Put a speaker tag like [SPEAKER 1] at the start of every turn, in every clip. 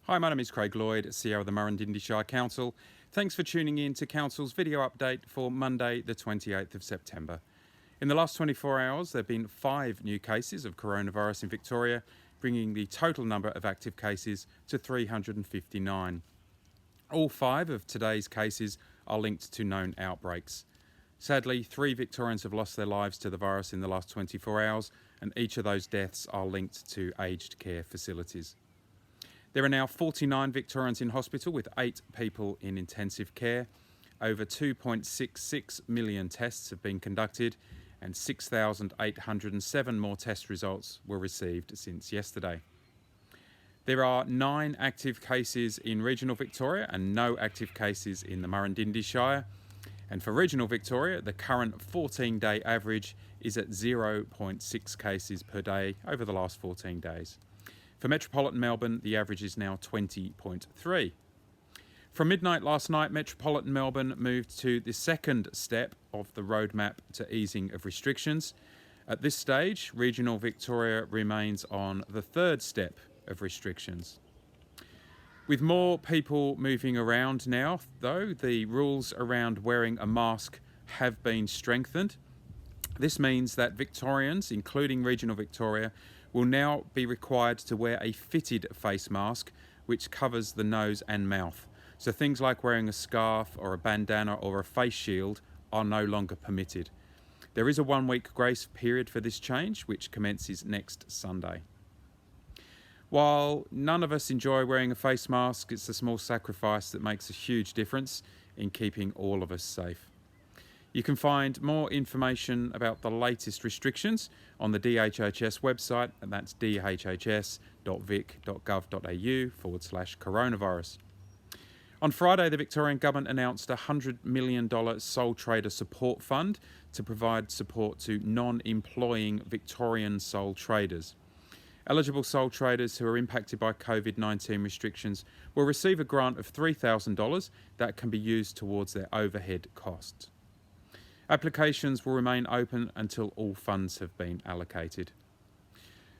[SPEAKER 1] Hi, my name is Craig Lloyd, CEO of the Murrindindi Shire Council. Thanks for tuning in to Council's video update for Monday, the 28th of September. In the last 24 hours, there have been 5 new cases of coronavirus in Victoria, bringing the total number of active cases to 359. All 5 of today's cases are linked to known outbreaks. Sadly, 3 Victorians have lost their lives to the virus in the last 24 hours, and each of those deaths are linked to aged care facilities. There are now 49 Victorians in hospital with 8 people in intensive care. Over 2.66 million tests have been conducted and 6,807 more test results were received since yesterday. There are 9 active cases in regional Victoria and no active cases in the Murrindindi Shire. And for regional Victoria, the current 14-day average is at 0.6 cases per day over the last 14 days. For metropolitan Melbourne, the average is now 20.3. From midnight last night, metropolitan Melbourne moved to the second step of the roadmap to easing of restrictions. At this stage, regional Victoria remains on the third step of restrictions. With more people moving around now, though, the rules around wearing a mask have been strengthened. This means that Victorians, including regional Victoria, will now be required to wear a fitted face mask which covers the nose and mouth. So things like wearing a scarf or a bandana or a face shield are no longer permitted. There is a 1-week grace period for this change, which commences next Sunday. While none of us enjoy wearing a face mask, it's a small sacrifice that makes a huge difference in keeping all of us safe. You can find more information about the latest restrictions on the DHHS website, and that's dhhs.vic.gov.au/coronavirus. On Friday, the Victorian Government announced a $100 million sole trader support fund to provide support to non-employing Victorian sole traders. Eligible sole traders who are impacted by COVID-19 restrictions will receive a grant of $3,000 that can be used towards their overhead costs. Applications will remain open until all funds have been allocated.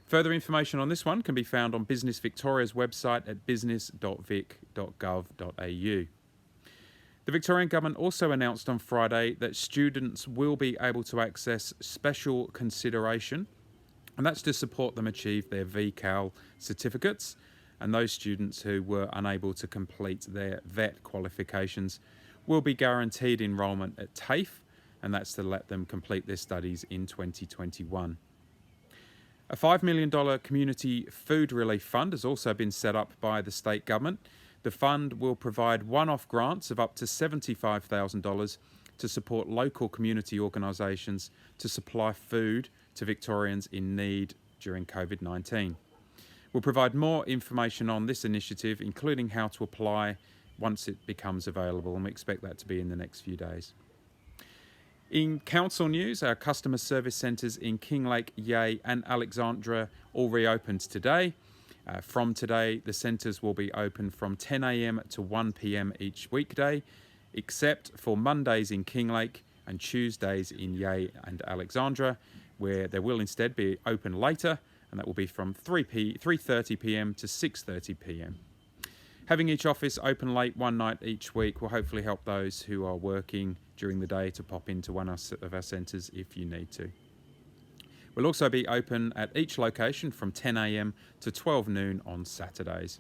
[SPEAKER 1] Further information on this one can be found on Business Victoria's website at business.vic.gov.au. The Victorian Government also announced on Friday that students will be able to access special consideration, and that's to support them achieve their VCAL certificates, and those students who were unable to complete their VET qualifications will be guaranteed enrolment at TAFE, and that's to let them complete their studies in 2021. A $5 million community food relief fund has also been set up by the state government. The fund will provide one-off grants of up to $75,000 to support local community organisations to supply food to Victorians in need during COVID-19. We'll provide more information on this initiative, including how to apply once it becomes available, and we expect that to be in the next few days. In council news, our customer service centres in Kinglake, Yea and Alexandra all reopened today. From today, the centres will be open from 10 a.m. to 1 p.m. each weekday, except for Mondays in Kinglake and Tuesdays in Yea and Alexandra, where they will instead be open later, and that will be from 3:30 p.m. to 6:30 p.m. Having each office open late one night each week will hopefully help those who are working during the day to pop into one of our centres if you need to. We'll also be open at each location from 10 a.m. to 12 noon on Saturdays.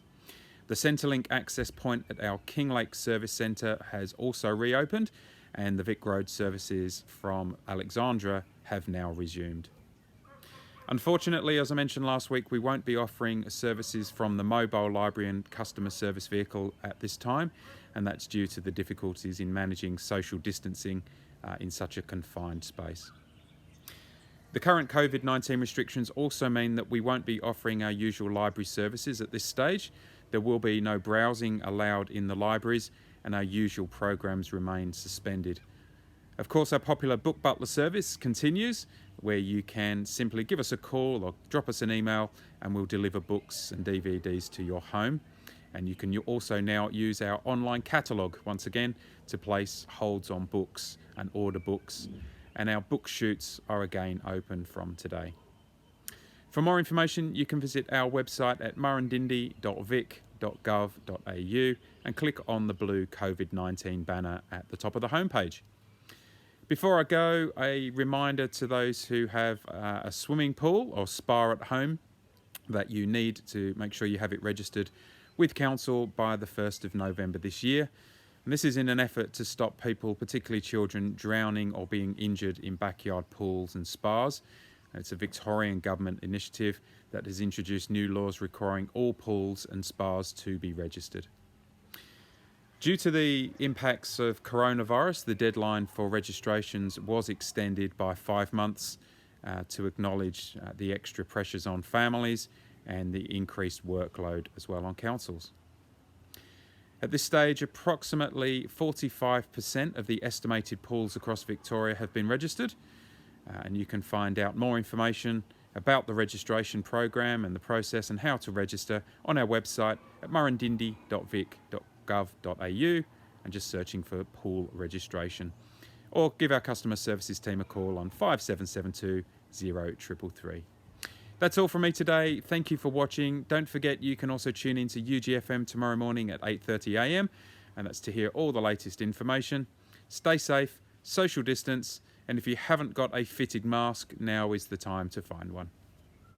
[SPEAKER 1] The Centrelink access point at our Kinglake Service Centre has also reopened, and the Vic Road services from Alexandra have now resumed. Unfortunately, as I mentioned last week, we won't be offering services from the mobile library and customer service vehicle at this time, and that's due to the difficulties in managing social distancing in such a confined space. The current COVID-19 restrictions also mean that we won't be offering our usual library services at this stage. There will be no browsing allowed in the libraries, and our usual programs remain suspended. Of course, our popular Book Butler service continues, where you can simply give us a call or drop us an email and we'll deliver books and DVDs to your home. And you can also now use our online catalogue once again to place holds on books and order books. And our book shoots are again open from today. For more information, you can visit our website at murrindindi.vic.gov.au. murrindindi.gov.au and click on the blue COVID-19 banner at the top of the homepage. Before I go, a reminder to those who have a swimming pool or spa at home that you need to make sure you have it registered with council by the 1st of November this year. And this is in an effort to stop people, particularly children, drowning or being injured in backyard pools and spas. It's a Victorian government initiative that has introduced new laws requiring all pools and spas to be registered. Due to the impacts of coronavirus, the deadline for registrations was extended by 5 months to acknowledge the extra pressures on families and the increased workload as well on councils. At this stage, approximately 45% of the estimated pools across Victoria have been registered, and you can find out more information about the registration program and the process and how to register on our website at murrindindi.vic.gov.au and just searching for pool registration. Or give our customer services team a call on 5772 0333. That's all from me today. Thank you for watching. Don't forget you can also tune in to UGFM tomorrow morning at 8:30 a.m. and that's to hear all the latest information. Stay safe, social distance, and if you haven't got a fitted mask, now is the time to find one.